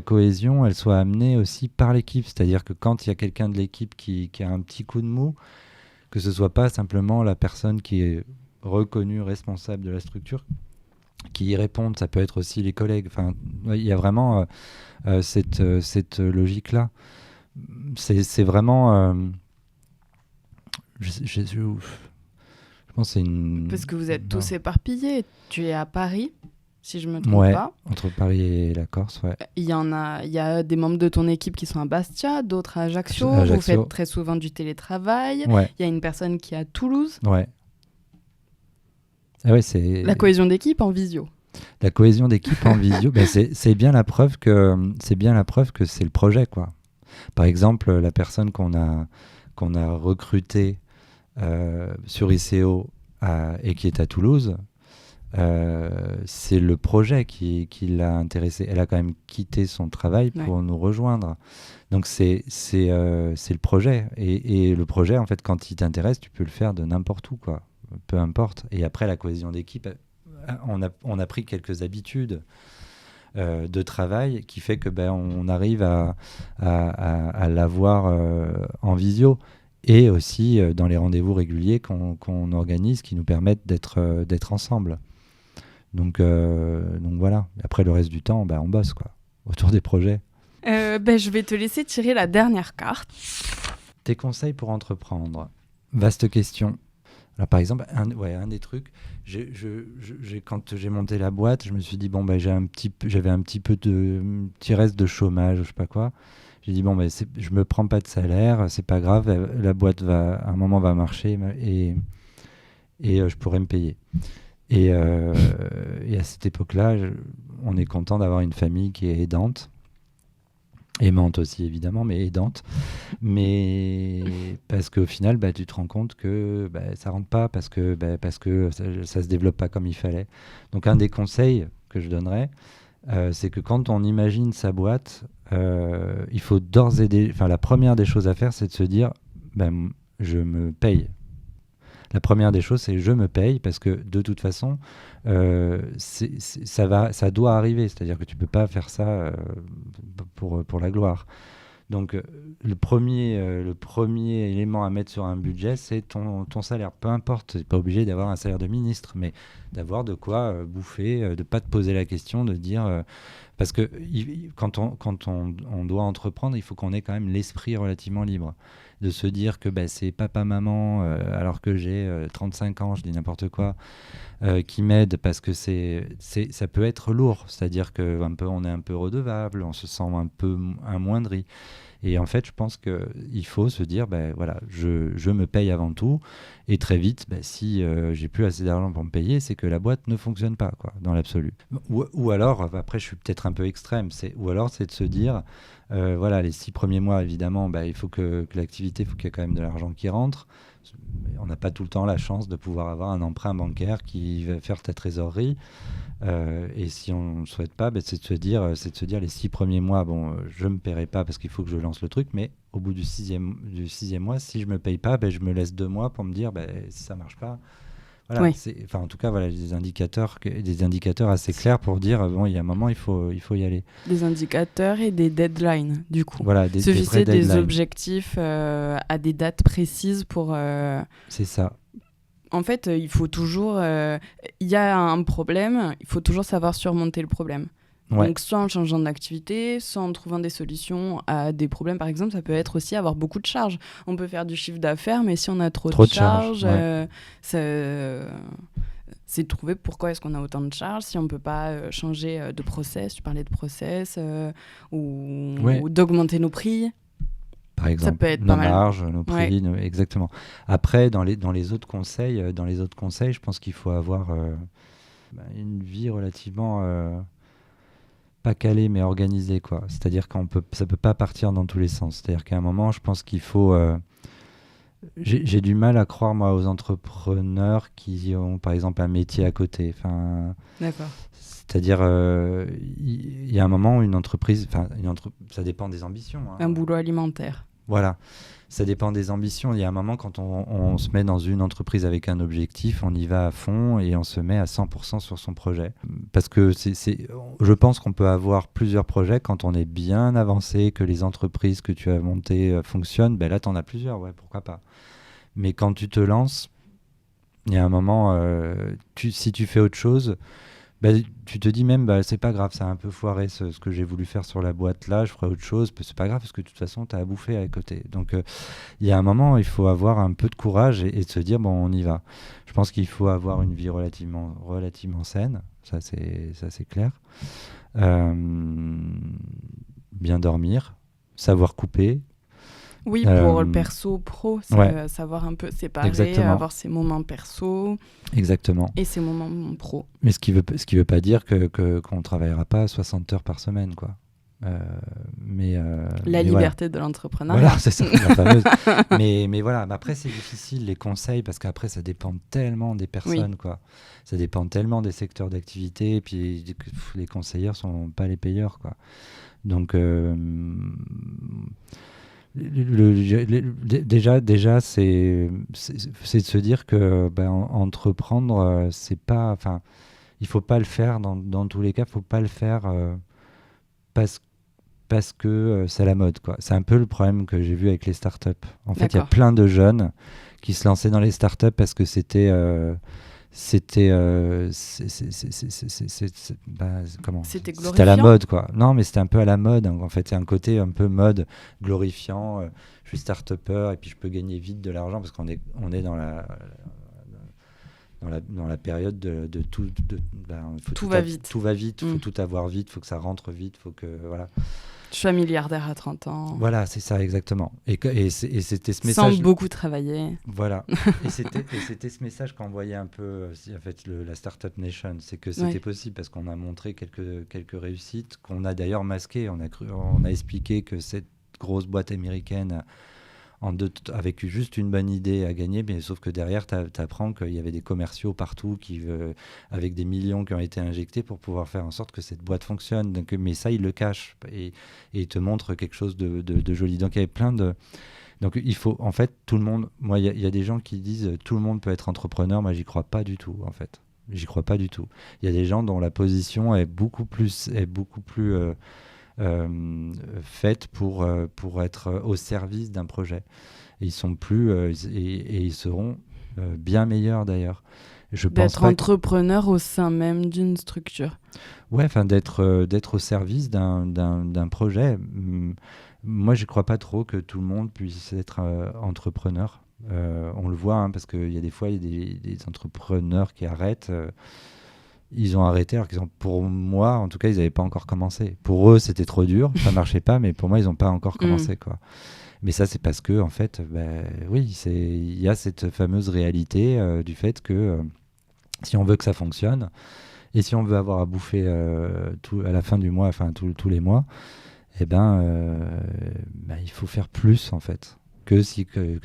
cohésion, elle soit amenée aussi par l'équipe. C'est-à-dire que quand il y a quelqu'un de l'équipe qui a un petit coup de mou, que ce soit pas simplement la personne qui est reconnue responsable de la structure qui y répondent, ça peut être aussi les collègues. Enfin, il y a vraiment cette logique-là. C'est vraiment... je pense que c'est une... Parce que vous êtes tous éparpillés. Tu es à Paris, si je me trompe pas. Entre Paris et la Corse, ouais. Il y a des membres de ton équipe qui sont à Bastia, d'autres à Ajaccio. Vous faites très souvent du télétravail. Ouais. Il y a une personne qui est à Toulouse. Ouais. Ah ouais, c'est... La cohésion d'équipe en visio. La cohésion d'équipe en visio, c'est bien la preuve que c'est le projet, quoi. Par exemple, la personne qu'on a recrutée sur ICO et qui est à Toulouse, c'est le projet qui l'a intéressée. Elle a quand même quitté son travail pour nous rejoindre. Donc c'est le projet. Et le projet, en fait, quand il t'intéresse, tu peux le faire de n'importe où, quoi. Peu importe. Et après, la cohésion d'équipe, on a pris quelques habitudes de travail qui fait que on arrive à l'avoir en visio. Et aussi dans les rendez-vous réguliers qu'on organise qui nous permettent d'être ensemble. Donc voilà. Après, le reste du temps, on bosse, quoi, autour des projets. Je vais te laisser tirer la dernière carte. Tes conseils pour entreprendre. Vaste question. Alors, par exemple, un des trucs, quand j'ai monté la boîte, je me suis dit, j'avais un petit reste de chômage, je sais pas quoi. J'ai dit, je me prends pas de salaire, c'est pas grave, la boîte à un moment va marcher et je pourrais me payer. Et à cette époque-là, on est content d'avoir une famille qui est aidante. Aimante aussi, évidemment, mais aidante. Mais parce qu'au final, tu te rends compte que ça rentre pas parce que ça se développe pas comme il fallait. Donc, un des conseils que je donnerais, c'est que quand on imagine sa boîte, il faut d'ores et déjà... la première des choses à faire, c'est de se dire, je me paye. La première des choses, c'est je me paye parce que de toute façon, ça doit arriver. C'est-à-dire que tu peux pas faire ça pour la gloire. Donc le premier élément à mettre sur un budget, c'est ton salaire. Peu importe, tu n'es pas obligé d'avoir un salaire de ministre, mais d'avoir de quoi bouffer, de ne pas te poser la question, de dire... parce que quand on doit entreprendre, il faut qu'on ait quand même l'esprit relativement libre. De se dire que c'est papa-maman, alors que j'ai 35 ans, je dis n'importe quoi, qui m'aide parce que ça peut être lourd. C'est-à-dire qu'on est un peu redevable, on se sent un peu amoindri. Et en fait, je pense qu'il faut se dire, je me paye avant tout. Et très vite, si j'ai plus assez d'argent pour me payer, c'est que la boîte ne fonctionne pas, quoi, dans l'absolu. Ou alors, après, je suis peut-être un peu extrême, ou alors c'est de se dire, les 6 premiers mois, évidemment, il faut que l'activité, il faut qu'il y ait quand même de l'argent qui rentre. On n'a pas tout le temps la chance de pouvoir avoir un emprunt bancaire qui va faire ta trésorerie. Et si on ne le souhaite pas, c'est de se dire les 6 premiers mois, je ne me paierai pas parce qu'il faut que je lance le truc, mais au bout du sixième mois, si je ne me paye pas, je me laisse 2 mois pour me dire si ça ne marche pas. Voilà, oui. En tout cas, des indicateurs assez clairs pour dire il y a un moment, il faut y aller. Des indicateurs et des deadlines, du coup. Voilà, se fixer des objectifs à des dates précises pour... C'est ça. En fait, il faut toujours... Il y a un problème, il faut toujours savoir surmonter le problème. Ouais. Donc, soit en changeant d'activité, soit en trouvant des solutions à des problèmes. Par exemple, ça peut être aussi avoir beaucoup de charges. On peut faire du chiffre d'affaires, mais si on a trop Trop de de charges, charges, ouais. c'est de trouver pourquoi est-ce qu'on a autant de charges, si on ne peut pas changer de process, tu parlais de process, Ouais. ou d'augmenter nos prix. Par Ça exemple, peut être pas nos mal. marges, nos Ouais. prix, exactement. Après, dans les autres conseils, je pense qu'il faut avoir une vie relativement pas calée, mais organisée, quoi. C'est-à-dire ça peut pas partir dans tous les sens. C'est-à-dire qu'à un moment, je pense qu'il faut. J'ai du mal à croire, moi, aux entrepreneurs qui ont, par exemple, un métier à côté. Enfin, D'accord. c'est-à-dire, il y a un moment où une entreprise, ça dépend des ambitions, hein. Un boulot alimentaire. Voilà, ça dépend des ambitions. Il y a un moment, quand on se met dans une entreprise avec un objectif, on y va à fond et on se met à 100% sur son projet. Parce que je pense qu'on peut avoir plusieurs projets quand on est bien avancé, que les entreprises que tu as montées fonctionnent. Ben là, tu en as plusieurs, ouais, pourquoi pas. Mais quand tu te lances, il y a un moment, si tu fais autre chose, bah, tu te dis même, bah, c'est pas grave, ça a un peu foiré ce que j'ai voulu faire sur la boîte là, je ferai autre chose, c'est pas grave parce que de toute façon, tu as à bouffer à côté. Donc, il y a un moment, il faut avoir un peu de courage et se dire, bon, on y va. Je pense qu'il faut avoir une vie relativement saine, ça c'est clair. Bien dormir, savoir couper. Oui, pour le perso, pro, Ouais, savoir un peu séparer, exactement. avoir ses moments perso Exactement. et ses moments pro. Mais ce qui veut pas dire qu'on travaillera pas 60 heures par semaine, quoi. La liberté de l'entrepreneuriat. Voilà, c'est ça, la fameuse. mais voilà, après c'est difficile les conseils parce qu'après ça dépend tellement des personnes, quoi. Ça dépend tellement des secteurs d'activité, et puis les conseillers sont pas les payeurs, quoi. Donc déjà c'est de se dire que entreprendre c'est pas, enfin il faut pas le faire dans tous les cas, faut pas le faire parce que c'est la mode, quoi. C'est un peu le problème que j'ai vu avec les startups. En fait, il y a plein de jeunes qui se lançaient dans les startups parce que c'était glorifiant. à la mode, quoi. Non, mais c'était un peu à la mode. En fait, c'est un côté un peu mode glorifiant. Je suis start-upper et puis je peux gagner vite de l'argent parce qu'on est dans la période de tout. Tout va vite. Tout va vite, il faut tout avoir vite, il faut que ça rentre vite, faut que. Voilà. Je suis un milliardaire à 30 ans. Voilà, c'est ça, exactement. Et c'était ce message. Sans beaucoup travailler. Voilà. et c'était ce message qu'envoyait un peu en fait, la Startup Nation. C'est que c'était possible parce qu'on a montré quelques réussites qu'on a d'ailleurs masquées. On a expliqué que cette grosse boîte américaine. Avec juste une bonne idée à gagner, mais sauf que derrière, tu apprends qu'il y avait des commerciaux partout avec des millions qui ont été injectés pour pouvoir faire en sorte que cette boîte fonctionne. Donc, mais ça, ils le cachent et ils te montrent quelque chose de joli. Donc, il y avait plein de... Donc, il faut, en fait, tout le monde... Moi, il y a des gens qui disent tout le monde peut être entrepreneur. Moi, j'y crois pas du tout, en fait. J'y crois pas du tout. Il y a des gens dont la position est beaucoup plus faite pour être au service d'un projet. Et ils sont plus et ils seront bien meilleurs d'ailleurs. D'être entrepreneur au sein même d'une structure. Ouais, enfin d'être au service d'un projet. Moi, je crois pas trop que tout le monde puisse être entrepreneur. On le voit parce qu'il y a des fois il y a des entrepreneurs qui arrêtent. Ils ont arrêté alors pour moi, en tout cas, ils n'avaient pas encore commencé. Pour eux, c'était trop dur, ça marchait pas, mais pour moi, ils n'ont pas encore commencé, quoi. Mais ça, c'est parce que, en fait, oui, il y a cette fameuse réalité du fait que si on veut que ça fonctionne et si on veut avoir à bouffer à la fin du mois, enfin tous les mois, il faut faire plus, en fait. Que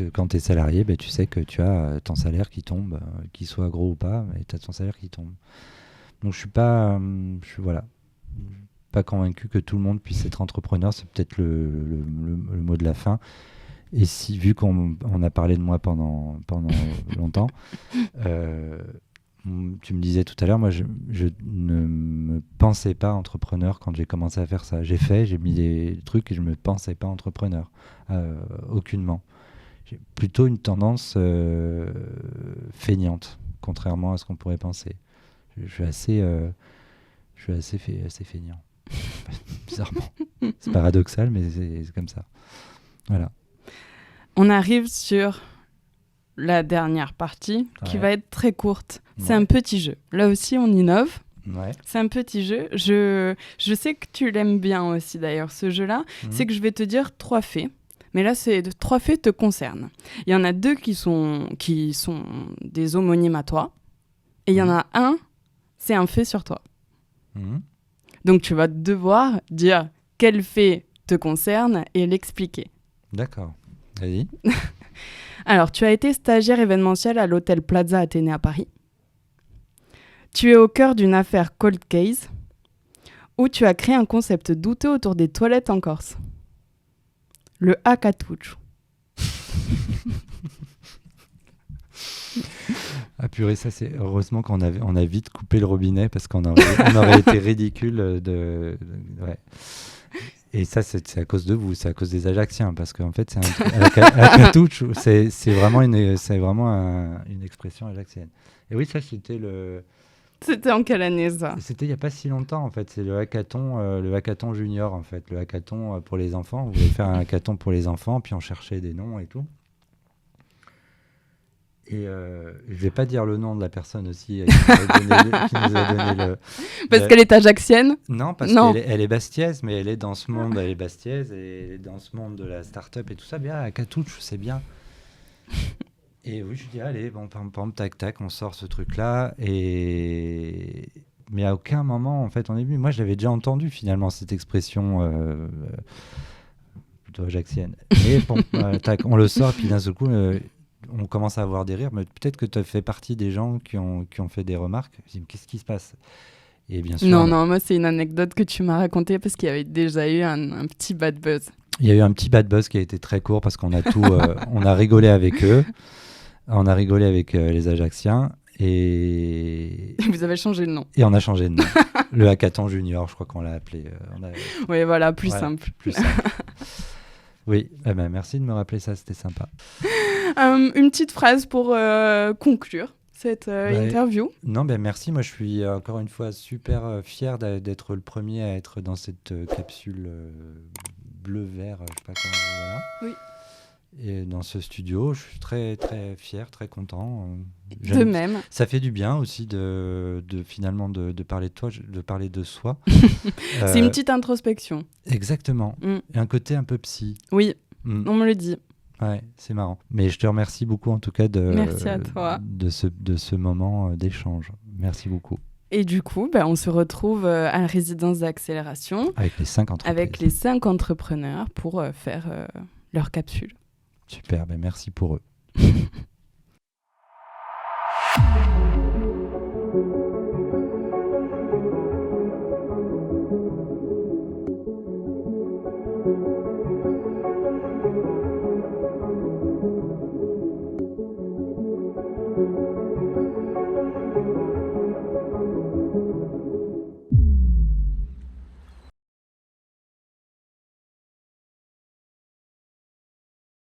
quand tu es salarié, tu sais que tu as ton salaire qui tombe, qu'il soit gros ou pas, mais tu as ton salaire qui tombe. Donc je suis pas convaincu que tout le monde puisse être entrepreneur. C'est peut-être le mot de la fin. Et vu qu'on a parlé de moi pendant longtemps, tu me disais tout à l'heure, moi je ne me pensais pas entrepreneur quand j'ai commencé à faire ça. J'ai mis des trucs et je me pensais pas entrepreneur, aucunement. J'ai plutôt une tendance feignante, contrairement à ce qu'on pourrait penser. Je suis assez feignant. Bizarrement. C'est paradoxal, mais c'est comme ça. Voilà. On arrive sur la dernière partie qui va être très courte. C'est un petit jeu. Là aussi, on innove. Ouais. C'est un petit jeu. Je sais que tu l'aimes bien aussi, d'ailleurs, ce jeu-là. C'est que je vais te dire 3 faits. Mais là, ces 3 faits te concernent. Il y en a 2 qui sont des homonymes à toi. Et il y en a un, c'est un fait sur toi. Donc, tu vas devoir dire quel fait te concerne et l'expliquer. D'accord. Vas-y. Alors, tu as été stagiaire événementiel à l'hôtel Plaza Athénée à Paris. Tu es au cœur d'une affaire cold case où tu as créé un concept douteux autour des toilettes en Corse. Le Hakatouch. Ah purée, ça c'est heureusement qu'on a vite coupé le robinet parce qu'on aurait été ridicule ouais. Et ça c'est à cause de vous, c'est à cause des Ajacciens parce qu'en fait c'est Hakatouch, c'est vraiment une expression ajaxienne. Et oui, ça C'était en quelle année ça ? C'était il n'y a pas si longtemps en fait, c'est le hackathon junior en fait, le hackathon pour les enfants. On voulait faire un hackathon pour les enfants, puis on cherchait des noms et tout. Et je vais pas dire le nom de la personne aussi qui nous a donné le... Parce qu'elle est ajaxienne ? Non, parce qu'elle est bastiaise, mais elle est dans ce monde, elle est bastiaise, et elle est dans ce monde de la start-up et tout ça. Bien, hackathouch, c'est bien. Et oui, je dis, allez, bon, pam, tac, tac, on sort ce truc-là. Mais à aucun moment, en fait, au début, moi, je l'avais déjà entendu, finalement, cette expression plutôt ajaxienne. Et bon, tac, on le sort, puis d'un seul coup, on commence à avoir des rires. Mais peut-être que tu as fait partie des gens qui ont fait des remarques. Je dis, mais qu'est-ce qui se passe ? Et bien sûr... Non, moi, c'est une anecdote que tu m'as racontée parce qu'il y avait déjà eu un petit bad buzz. Il y a eu un petit bad buzz qui a été très court parce qu'on a on a rigolé avec eux. On a rigolé avec les Ajacciens et... Vous avez changé de nom. Et on a changé de nom. Le hackathon junior, je crois qu'on l'a appelé. Oui, voilà, plus simple. Plus simple. Oui, merci de me rappeler ça, c'était sympa. Une petite phrase pour conclure cette interview. Non, merci. Moi, je suis encore une fois super fier d'être le premier à être dans cette capsule bleu-vert, je sais pas comment. Voilà. Oui. Et dans ce studio, je suis très très fier, très content. De même. Ça fait du bien aussi finalement de parler de toi, de parler de soi. C'est une petite introspection. Exactement. Et un côté un peu psy. Oui, on me le dit. Ouais, c'est marrant. Mais je te remercie beaucoup en tout cas Merci à toi. de ce moment d'échange. Merci beaucoup. Et du coup, on se retrouve à la résidence d'accélération. Avec les 5 entreprises. Avec les 5 entrepreneurs pour faire leur capsule. Super, merci pour eux.